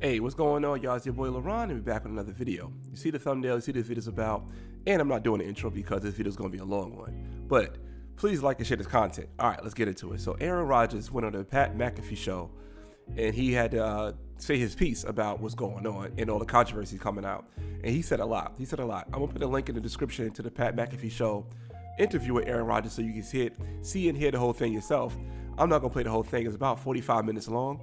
Hey, what's going on, y'all? It's your boy LaRon, and we're back with another video. You see the thumbnail, you see this video's about, and I'm not doing an intro because this video's going to be a long one. But please like and share this content. All right, let's get into it. So Aaron Rodgers went on the Pat McAfee show, and he had to say his piece about what's going on and all the controversy coming out. And he said a lot. I'm going to put a link in the description to the Pat McAfee show interview with Aaron Rodgers so you can see and hear the whole thing yourself. I'm not going to play the whole thing. It's about 45 minutes long.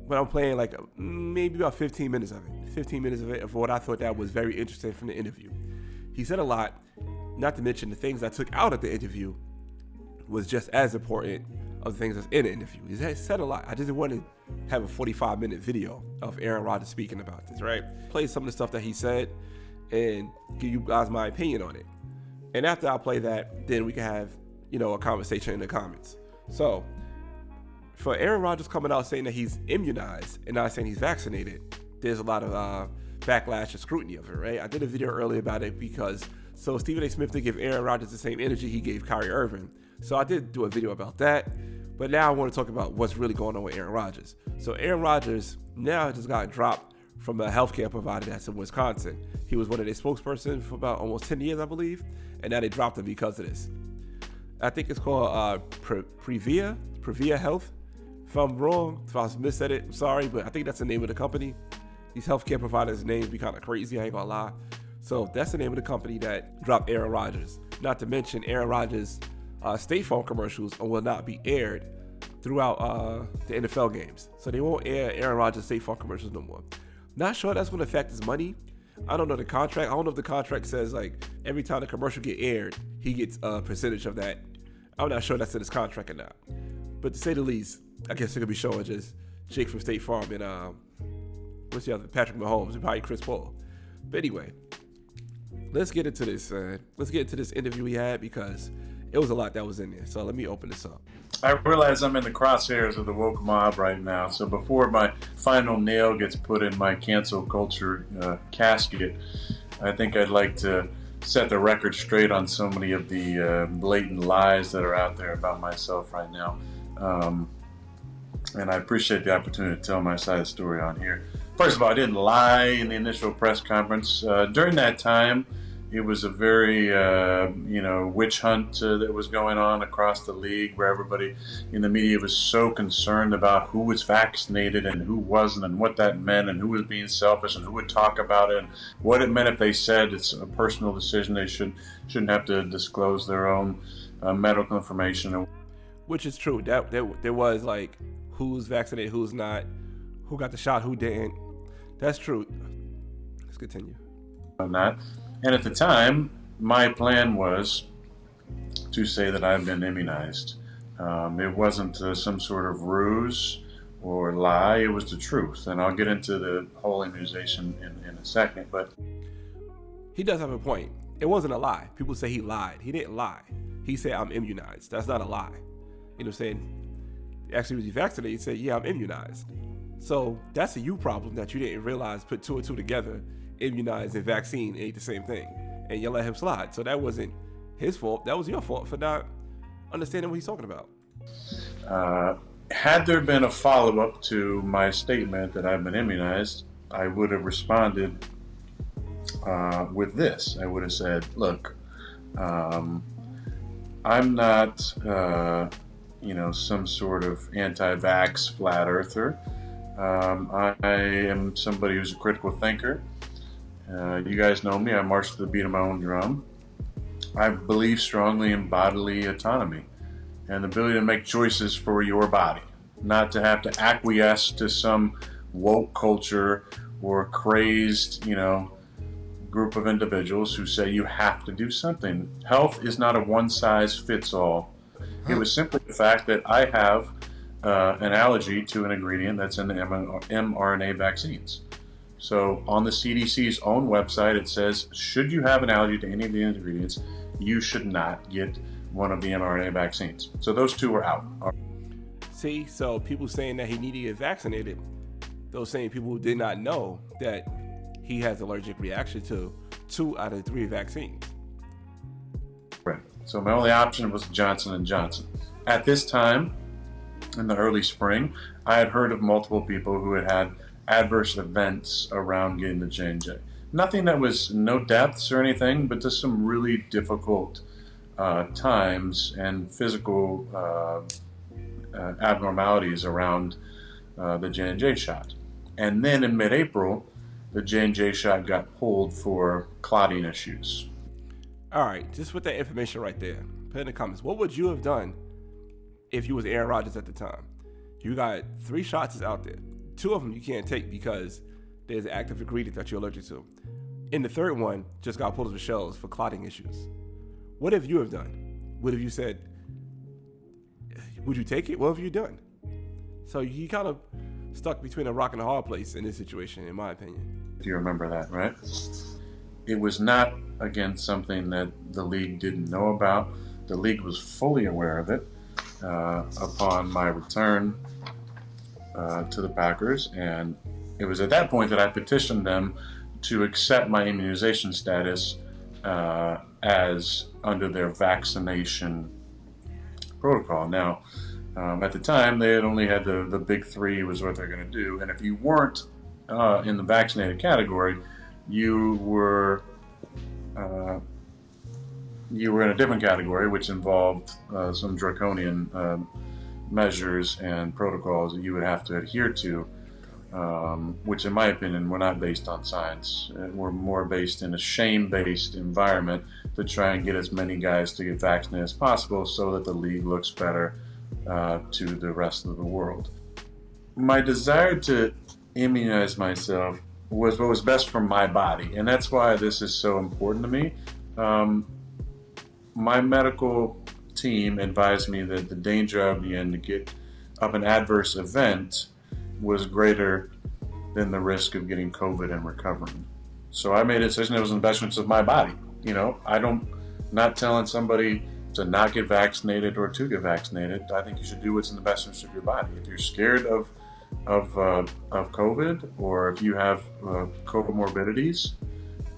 But I'm playing like maybe about 15 minutes of it. 15 minutes of it of what I thought that was very interesting from the interview. He said a lot, not to mention the things I took out of the interview was just as important of the things that's in the interview. He said a lot. I just wanted to have a 45-minute video of Aaron Rodgers speaking about this, right? Play some of the stuff that he said and give you guys my opinion on it. And after I play that, then we can have, a conversation in the comments. So, for Aaron Rodgers coming out saying that he's immunized and not saying he's vaccinated, there's a lot of backlash and scrutiny of it, right? I did a video earlier about it because Stephen A. Smith did give Aaron Rodgers the same energy he gave Kyrie Irving. So I did do a video about that. But now I want to talk about what's really going on with Aaron Rodgers. So Aaron Rodgers now just got dropped from a healthcare provider that's in Wisconsin. He was one of their spokespersons for about almost 10 years, I believe. And now they dropped him because of this. I think it's called Prevra Health. If I'm wrong, if I missaid it, I'm sorry, but I think that's the name of the company. These healthcare providers' names be kind of crazy, I ain't gonna lie. So that's the name of the company that dropped Aaron Rodgers. Not to mention Aaron Rodgers' State Farm commercials will not be aired throughout the NFL games. So they won't air Aaron Rodgers' State Farm commercials no more. Not sure that's gonna affect his money. I don't know the contract. I don't know if the contract says like every time the commercial get aired, he gets a percentage of that. I'm not sure that's in his contract or not. But to say the least, I guess it could be showing just Jake from State Farm and what's the other? Patrick Mahomes and probably Chris Paul. But anyway, let's get into this. Let's get into this interview we had because it was a lot that was in there. So let me open this up. I realize I'm in the crosshairs of the woke mob right now. So before my final nail gets put in my cancel culture casket, I think I'd like to set the record straight on so many of the blatant lies that are out there about myself right now. And I appreciate the opportunity to tell my side of the story on here. First of all, I didn't lie in the initial press conference. During that time, it was a very, witch hunt that was going on across the league where everybody in the media was so concerned about who was vaccinated and who wasn't and what that meant and who was being selfish and who would talk about it and what it meant if they said it's a personal decision. They shouldn't have to disclose their own medical information. Which is true. There was like who's vaccinated, who's not, who got the shot, who didn't. That's true. Let's continue. On that. And at the time, my plan was to say that I've been immunized. It wasn't some sort of ruse or lie. It was the truth. And I'll get into the whole immunization in a second. But he does have a point. It wasn't a lie. People say he lied. He didn't lie. He said, I'm immunized. That's not a lie. You know what I'm saying? Actually, was he vaccinated? He said, yeah, I'm immunized. So that's a you problem that you didn't realize, put two and two together. Immunized and vaccine ain't the same thing. And you let him slide. So that wasn't his fault. That was your fault for not understanding what he's talking about. Had there been a follow-up to my statement that I've been immunized, I would have responded with this. I would have said, look, I'm not some sort of anti-vax flat earther. I am somebody who's a critical thinker. You guys know me. I march to the beat of my own drum. I believe strongly in bodily autonomy and the ability to make choices for your body, not to have to acquiesce to some woke culture or crazed, group of individuals who say you have to do something. Health is not a one-size-fits-all. It was simply the fact that I have an allergy to an ingredient that's in the mRNA vaccines. So on the CDC's own website, it says, should you have an allergy to any of the ingredients, you should not get one of the mRNA vaccines. So those two are out. See, so people saying that he needed to get vaccinated, those same people who did not know that he has allergic reaction to 2 out of 3 vaccines. Right. So my only option was Johnson & Johnson. At this time, in the early spring, I had heard of multiple people who had adverse events around getting the J&J. Nothing that was no deaths or anything, but just some really difficult times and physical abnormalities around the J&J shot. And then in mid-April, the J&J shot got pulled for clotting issues. All right, just with that information right there, put in the comments, what would you have done if you was Aaron Rodgers at the time? You got 3 shots out there. 2 of them you can't take because there's an active ingredient that you're allergic to. And the 3rd one just got pulled off the shelves for clotting issues. What have you have done? What have you said? Would you take it? What have you done? So you kind of stuck between a rock and a hard place in this situation, in my opinion. If you remember that, right? It was not, again, something that the league didn't know about. The league was fully aware of it upon my return to the Packers, and it was at that point that I petitioned them to accept my immunization status as under their vaccination protocol. Now, at the time, they had only had the big 3 was what they're going to do, and if you weren't in the vaccinated category, you were in a different category, which involved some draconian measures and protocols that you would have to adhere to, which in my opinion were not based on science. Were more based in a shame-based environment to try and get as many guys to get vaccinated as possible so that the league looks better to the rest of the world. My desire to immunize myself was what was best for my body, and that's why this is so important to me. My medical team advised me that the danger I would be in to get of an adverse event was greater than the risk of getting COVID and recovering. So I made a decision that was in the best interest of my body. You know, not telling somebody to not get vaccinated or to get vaccinated. I think you should do what's in the best interest of your body. If you're scared of COVID, or if you have comorbidities,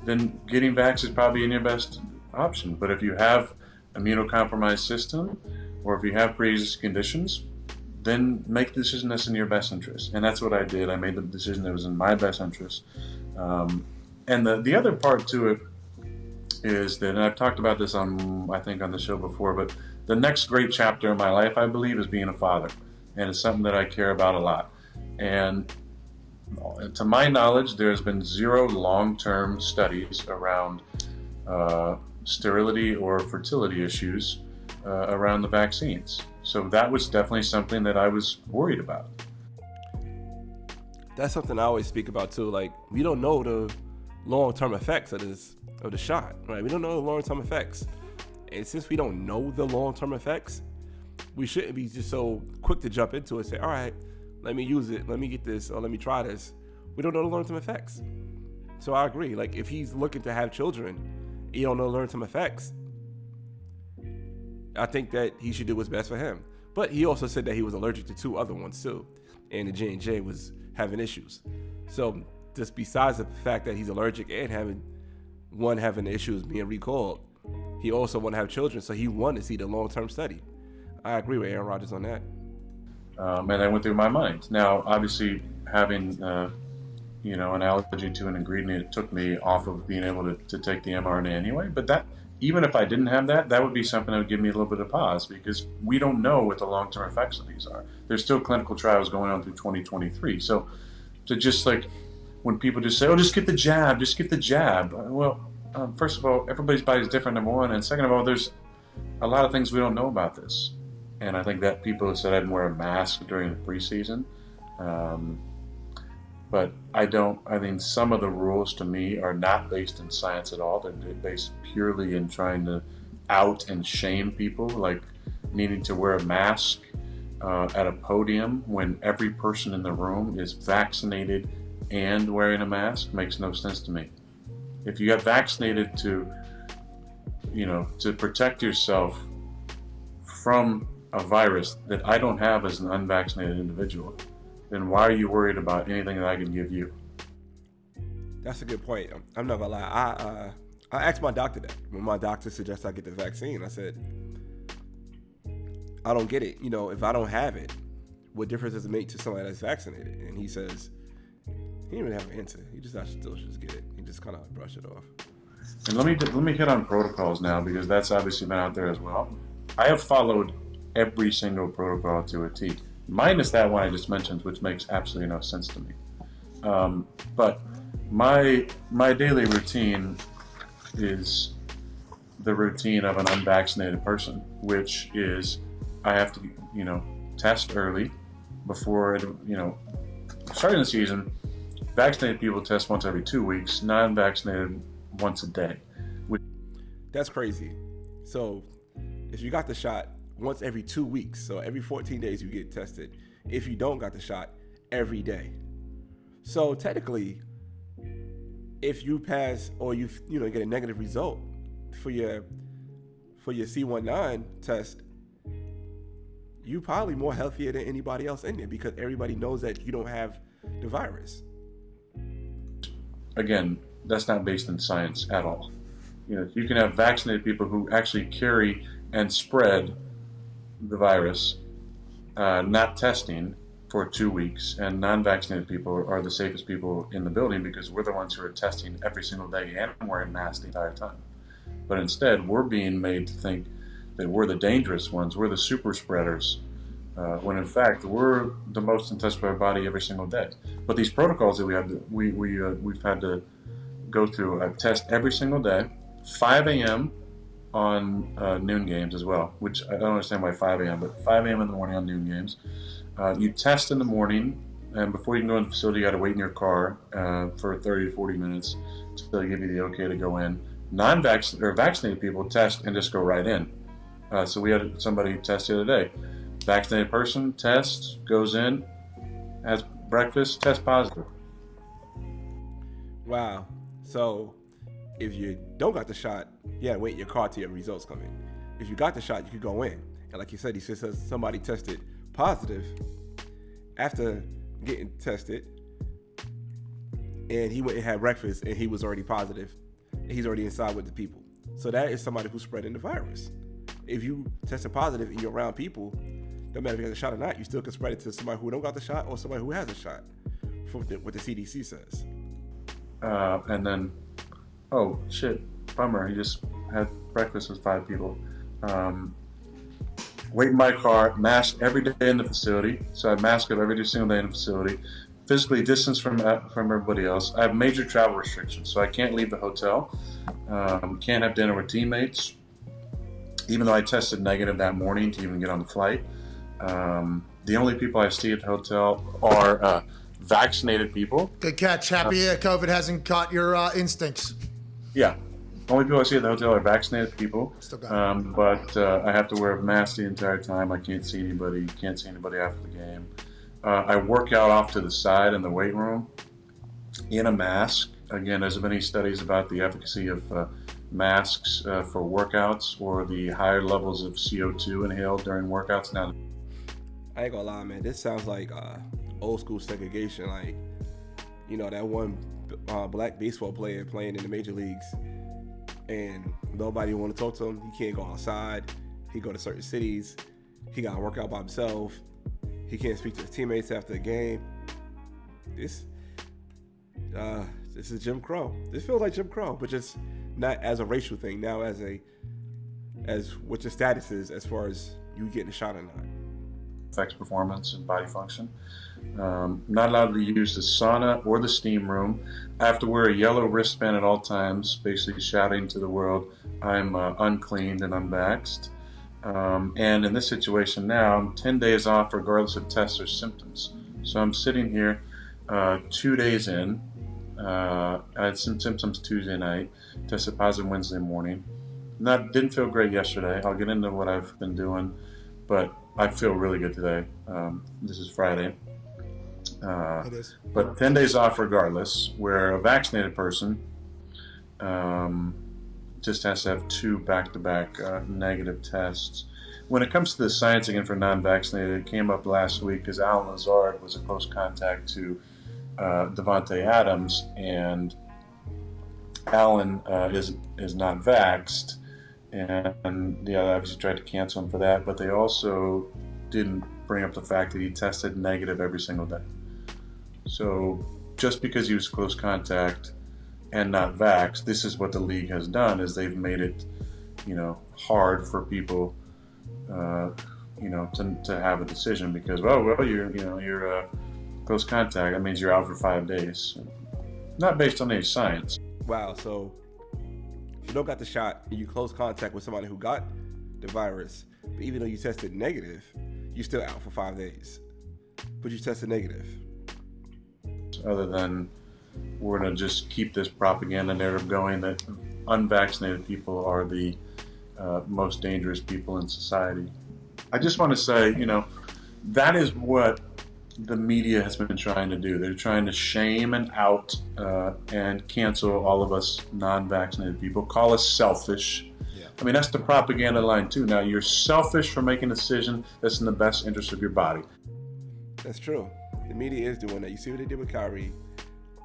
then getting vax is probably in your best option. But if you have immunocompromised system, or if you have pre-existing conditions, then make the decision that's in your best interest. And that's what I did. I made the decision that was in my best interest. And the other part to it is that, and I've talked about this on the show before, but the next great chapter in my life, I believe, is being a father. And it's something that I care about a lot. And to my knowledge, there's been 0 long-term studies around sterility or fertility issues around the vaccines. So that was definitely something that I was worried about. That's something I always speak about too. Like, we don't know the long-term effects of the shot, right? We don't know the long-term effects. And since we don't know the long-term effects, we shouldn't be just so quick to jump into it and say, all right, let me use it, let me get this, or let me try this. We don't know the long-term effects. So I agree. Like, if he's looking to have children, he don't know the long-term effects, I think that he should do what's best for him. But he also said that he was allergic to 2 other ones too, and the J&J was having issues. So just besides the fact that he's allergic and having issues being recalled, he also want to have children, so he wanted to see the long-term study. I agree with Aaron Rodgers on that. And that went through my mind. Now, obviously, having an allergy to an ingredient, it took me off of being able to take the mRNA anyway. But that, even if I didn't have that would be something that would give me a little bit of pause, because we don't know what the long-term effects of these are. There's still clinical trials going on through 2023. So to just like, when people just say, oh, just get the jab. Well, first of all, everybody's body is different, number one. And second of all, there's a lot of things we don't know about this. And I think that people have said I'd wear a mask during the preseason. But I think some of the rules to me are not based in science at all. They're based purely in trying to out and shame people, like needing to wear a mask at a podium when every person in the room is vaccinated and wearing a mask makes no sense to me. If you got vaccinated to protect yourself from a virus that I don't have as an unvaccinated individual, then why are you worried about anything that I can give you? That's a good point. I'm not gonna lie. I asked my doctor that when my doctor suggested I get the vaccine. I said, I don't get it. If I don't have it, what difference does it make to somebody that's vaccinated? And he says, He didn't even have an answer. He just still should just get it. He just kind of brushed it off. And let me hit on protocols now, because that's obviously been out there as well. I have followed every single protocol to a T, minus that one I just mentioned, which makes absolutely no sense to me. But my daily routine is the routine of an unvaccinated person, which is I have to, test early before, starting the season. Vaccinated people test once every 2 weeks, non-vaccinated once a day. That's crazy. So if you got the shot once every 2 weeks, so every 14 days you get tested. If you don't got the shot, every day. So technically, if you pass or you get a negative result for your C19 test, you probably more healthier than anybody else in there, because everybody knows that you don't have the virus. Again, that's not based in science at all. You can have vaccinated people who actually carry and spread the virus, not testing for 2 weeks, and non-vaccinated people are the safest people in the building, because we're the ones who are testing every single day and wearing masks the entire time. But instead, we're being made to think that we're the dangerous ones, we're the super spreaders, when in fact we're the most in touch with our body every single day. But these protocols that we've had to go through, I test every single day, 5 a.m. on noon games as well, which I don't understand why 5 a.m., but 5 a.m. in the morning on noon games. You test in the morning, and before you can go in the facility, you got to wait in your car for 30 to 40 minutes until they give you the okay to go in. Non-vaccinated or vaccinated people test and just go right in. So we had somebody test the other day. Vaccinated person tests, goes in, has breakfast, test positive. Wow. So if you don't got the shot, you gotta wait in your car till your results come in. If you got the shot, you could go in. And like you said, he says somebody tested positive after getting tested, and he went and had breakfast, and he was already positive, and he's already inside with the people. So that is somebody who's spreading the virus. If you tested positive and you're around people, no matter if you got the shot or not, you still can spread it to somebody who don't got the shot or somebody who has a shot, from what the CDC says. And then, oh shit, bummer, he just had breakfast with 5 people. Wait in my car, mask every day in the facility. So I mask up every single day in the facility. Physically distanced from everybody else. I have major travel restrictions, so I can't leave the hotel. Can't have dinner with teammates, even though I tested negative that morning to even get on the flight. The only people I see at the hotel are vaccinated people. Good catch. Happy COVID hasn't caught your instincts. Yeah. Only people I see at the hotel are vaccinated people. Still got it. But I have to wear a mask the entire time. I can't see anybody. Can't see anybody after the game. I work out off to the side in the weight room in a mask. Again, there's many studies about the efficacy of masks for workouts, or the higher levels of CO2 inhaled during workouts. Now, I ain't gonna lie, man. This sounds like old school segregation. Like, that one black baseball player playing in the major leagues, and nobody want to talk to him. He can't go outside. He go to certain cities. He got to work out by himself. He can't speak to his teammates after the game. This is Jim Crow. This feels like Jim Crow, but just not as a racial thing. Now as what your status is as far as you getting a shot or not. Affects performance and body function. Not allowed to use the sauna or the steam room. I have to wear a yellow wristband at all times, basically shouting to the world I'm uncleaned and unvaxxed. And in this situation now, I'm 10 days off regardless of tests or symptoms. So I'm sitting here 2 days in. I had some symptoms Tuesday night, tested positive Wednesday morning. Didn't feel great yesterday. I'll get into what I've been doing, but I feel really good today. This is Friday. It is. But 10 days off regardless, where a vaccinated person just has to have 2 back-to-back negative tests. When it comes to the science again for non-vaccinated, it came up last week because Alan Lazard was a close contact to Devontae Adams, and Alan is not vaxxed, and they obviously tried to cancel him for that, but they also didn't bring up the fact that he tested negative every single day. So just because he was close contact and not vaxxed, this is what the league has done, is they've made it, hard for people, to have a decision because, you're close contact. That means you're out for 5 days. Not based on any science. Wow. So if you don't got the shot and you close contact with somebody who got the virus, but even though you tested negative, you're still out for 5 days. But you tested negative. Other than we're going to just keep this propaganda narrative going that unvaccinated people are the most dangerous people in society. I just want to say, that is what the media has been trying to do. They're trying to shame and out and cancel all of us non-vaccinated people, call us selfish. Yeah. I mean, that's the propaganda line too. Now, you're selfish for making a decision that's in the best interest of your body. That's true. The media is doing that. You see what they did with Kyrie.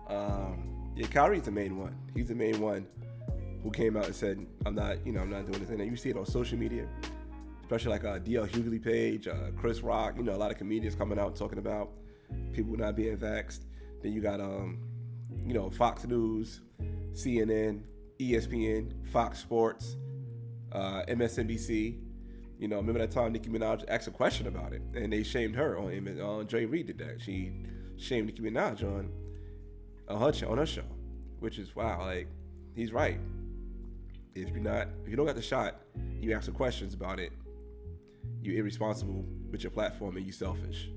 Kyrie's the main one. He's the main one who came out and said, I'm not doing this. And you see it on social media, especially like DL Hughley page, Chris Rock, a lot of comedians coming out talking about people not being vaxxed. Then you got, Fox News, CNN, ESPN, Fox Sports, MSNBC. Remember that time Nicki Minaj asked a question about it, and they shamed her on Dre Reed did that. She shamed Nicki Minaj on her show, which is wow. Like, he's right. If you don't got the shot, you ask some questions about it, you're irresponsible with your platform and you selfish.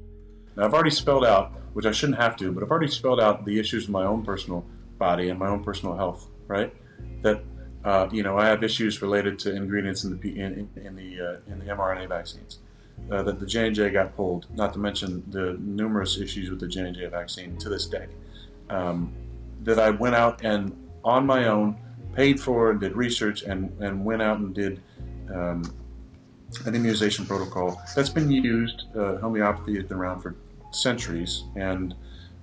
Now, I've already spelled out, which I shouldn't have to, but I've already spelled out the issues of my own personal body and my own personal health. Right? That I have issues related to ingredients in the mRNA vaccines. That the J&J got pulled. Not to mention the numerous issues with the J&J vaccine to this day. That I went out and on my own paid for and did research and went out and did an immunization protocol that's been used. Homeopathy has been around for centuries, and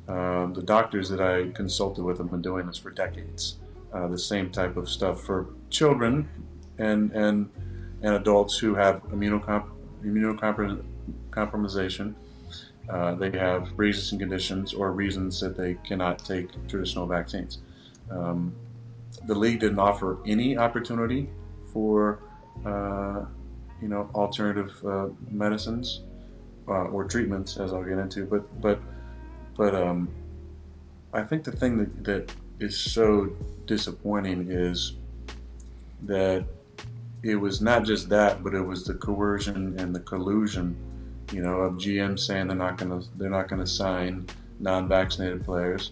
the doctors that I consulted with have been doing this for decades. The same type of stuff for children and adults who have immunocompromisation. They have pre-existing conditions or reasons that they cannot take traditional vaccines. The league didn't offer any opportunity for alternative medicines or treatments, as I'll get into. But I think the thing that is so disappointing is that it was not just that, but it was the coercion and the collusion, of GM saying they're not gonna sign non-vaccinated players,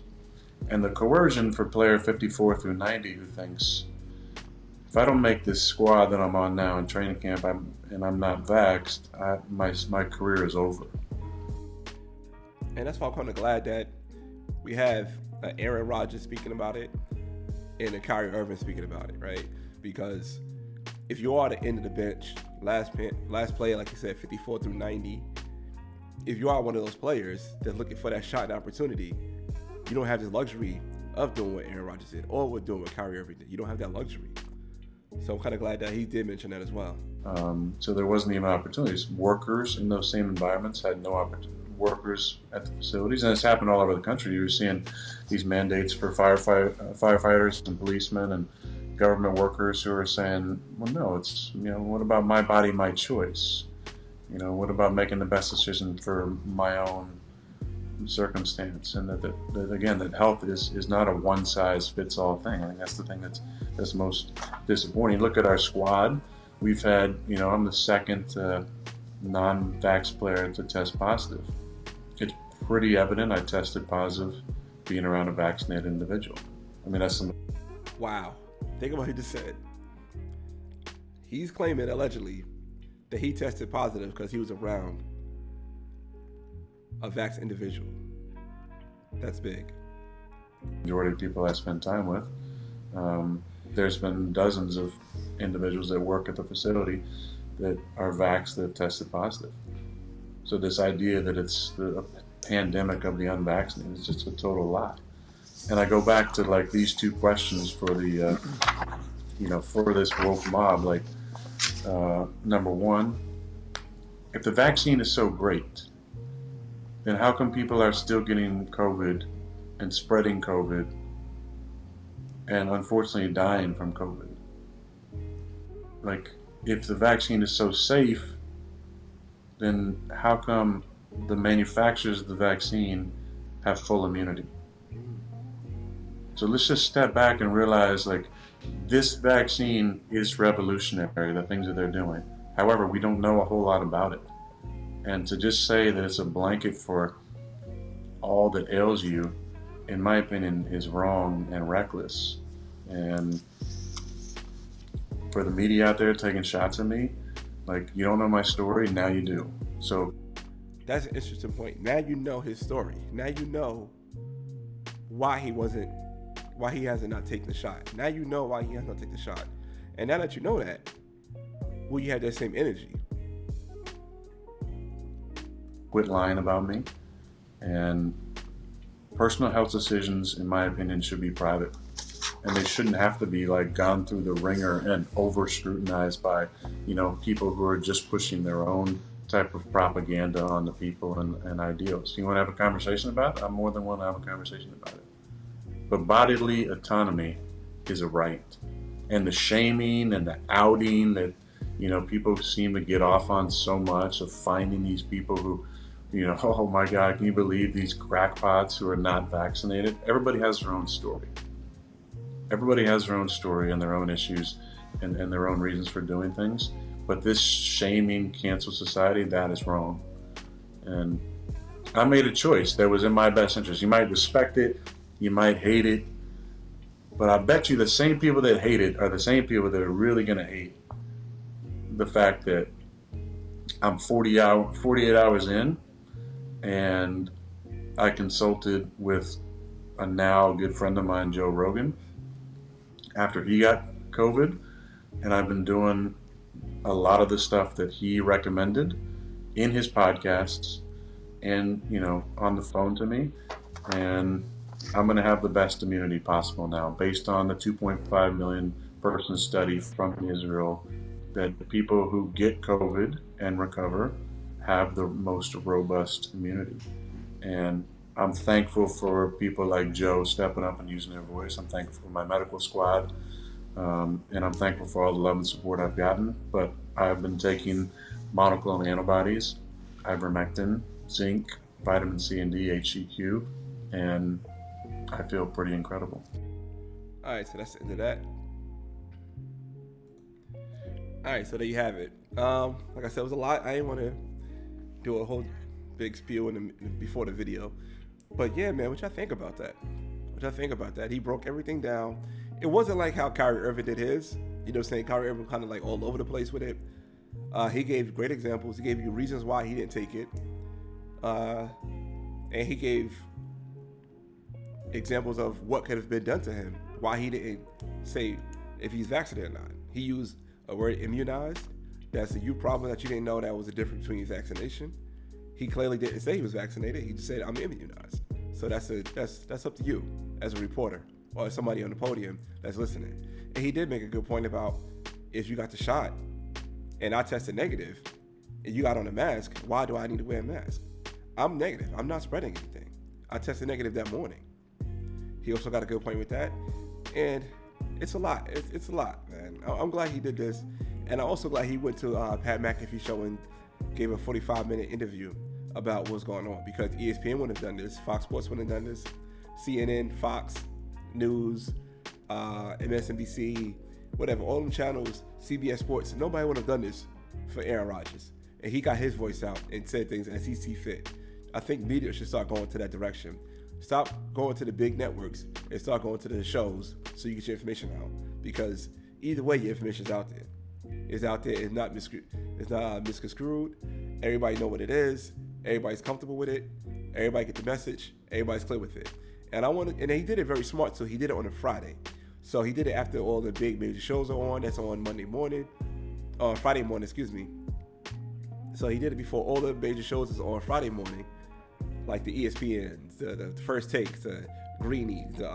and the coercion for player 54 through 90 who thinks, if I don't make this squad that I'm on now in training camp and I'm not vaxxed, my career is over. And that's why I'm kind of glad that we have Aaron Rodgers speaking about it and Kyrie Irving speaking about it, right? Because if you are the end of the bench, last player, like you said, 54 through 90, if you are one of those players that's looking for that shot and opportunity, you don't have this luxury of doing what Aaron Rodgers did or doing what Kyrie Irving did. You don't have that luxury. So I'm kind of glad that he did mention that as well. So there wasn't even opportunities. Workers in those same environments had no opportunity. Workers at the facilities, and it's happened all over the country. You're seeing these mandates for firefighters and policemen and government workers who are saying, well, no, it's, what about my body, my choice? What about making the best decision for my own circumstance? And that health is not a one-size-fits-all thing. I think that's the thing that's most disappointing. Look at our squad. We've had, I'm the second non-vax player to test positive. It's pretty evident I tested positive being around a vaccinated individual. I mean, that's some... Wow. Think about what he just said. He's claiming, allegedly, that he tested positive because he was around a vax individual. That's big. Majority of people I spend time with, there's been dozens of individuals that work at the facility that are vaxxed that have tested positive. So this idea that it's the pandemic of the unvaccinated is just a total lie. And I go back to like these two questions for the, for this woke mob. Like, number one, if the vaccine is so great, then how come people are still getting COVID and spreading COVID and unfortunately dying from COVID. Like, if the vaccine is so safe, then how come the manufacturers of the vaccine have full immunity? So let's just step back and realize, like, this vaccine is revolutionary, the things that they're doing. However, we don't know a whole lot about it. And to just say that it's a blanket for all that ails you, in my opinion, is wrong and reckless. And for the media out there taking shots at me, like, you don't know my story, now you do. So that's an interesting point. Now you know his story. Now you know why he hasn't not taken the shot. Now you know why he has not taken the shot. And now that you know that, will you have that same energy? Quit lying about me. And personal health decisions, in my opinion, should be private. And they shouldn't have to be like gone through the ringer and over scrutinized by, people who are just pushing their own type of propaganda on the people and ideals. You want to have a conversation about it? I'm more than willing to have a conversation about it. But bodily autonomy is a right. And the shaming and the outing that, people seem to get off on so much, of finding these people who, oh my God, can you believe these crackpots who are not vaccinated? Everybody has their own story. Everybody has their own story and their own issues and their own reasons for doing things. But this shaming, cancel society, that is wrong. And I made a choice that was in my best interest. You might respect it, you might hate it, but I bet you the same people that hate it are the same people that are really going to hate the fact that I'm 48 hours in, and I consulted with a now good friend of mine, Joe Rogan, after he got COVID, and I've been doing a lot of the stuff that he recommended in his podcasts and, on the phone to me. And I'm going to have the best immunity possible now, based on the 2.5 million person study from Israel, that the people who get COVID and recover have the most robust immunity. And I'm thankful for people like Joe stepping up and using their voice. I'm thankful for my medical squad. And I'm thankful for all the love and support I've gotten. But I've been taking monoclonal antibodies, ivermectin, zinc, vitamin C and D, HCQ, and I feel pretty incredible. All right, so that's the end of that. All right, so there you have it. Like I said, it was a lot. I didn't want to do a whole big spiel before the video. But yeah, man, what y'all think about that? He broke everything down. It wasn't like how Kyrie Irving did his. Saying Kyrie Irving kind of like all over the place with it. He gave great examples. He gave you reasons why he didn't take it. And he gave examples of what could have been done to him, why he didn't say if he's vaccinated or not. He used a word, immunized. That's a you problem that you didn't know that was the difference between vaccination. He clearly didn't say he was vaccinated. He just said, I'm immunized. So that's up to you as a reporter or somebody on the podium that's listening. And he did make a good point about, if you got the shot and I tested negative and you got on a mask, why do I need to wear a mask? I'm negative. I'm not spreading anything. I tested negative that morning. He also got a good point with that. And it's a lot. It's a lot, man. I'm glad he did this. And I'm also glad he went to Pat McAfee show and gave a 45-minute interview about what's going on, because ESPN wouldn't have done this, Fox Sports wouldn't have done this, CNN, Fox News, MSNBC, whatever, all them channels, CBS Sports, nobody would have done this for Aaron Rodgers. And he got his voice out and said things as he see fit. I think media should start going to that direction. Stop going to the big networks and start going to the shows so you get your information out. Because either way, your information's out there. It's out there. It's not misconstrued. Everybody know what it is. Everybody's comfortable with it. Everybody get the message. Everybody's clear with it. And he did it very smart. So he did it on a Friday. So he did it after all the big major shows are on. That's on Friday morning, excuse me. So he did it before all the major shows is on Friday morning, like the ESPNs, the First Take, the Greenies, the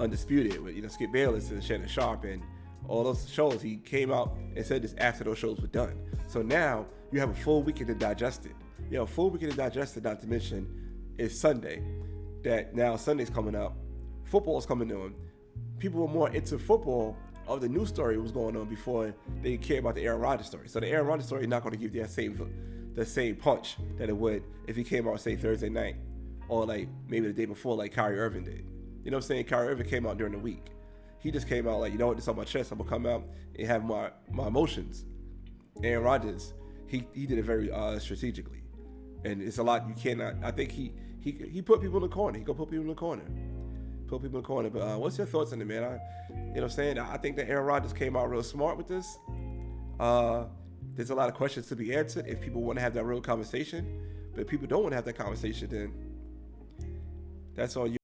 Undisputed with Skip Bayless and Shannon Sharp and all those shows. He came out and said this after those shows were done. So now you have a full weekend to digest it. Full weekend to digest it. Not to mention it's Sunday, that now Sunday's coming up, football's coming on. People were more into football of the news story was going on before they cared about the Aaron Rodgers story. So the Aaron Rodgers story is not going to give you the same punch that it would if he came out, say, Thursday night or like maybe the day before like Kyrie Irving did. You know what I'm saying? Kyrie Irving came out during the week. He just came out like, you know what, this is on my chest. I'm going to come out and have my emotions. Aaron Rodgers, he did it very strategically. And it's a lot you cannot, I think he put people in the corner. He going to put people in the corner. But what's your thoughts on it, man? You know what I'm saying? I think that Aaron Rodgers came out real smart with this. There's a lot of questions to be answered if people want to have that real conversation. But if people don't want to have that conversation, then that's on you.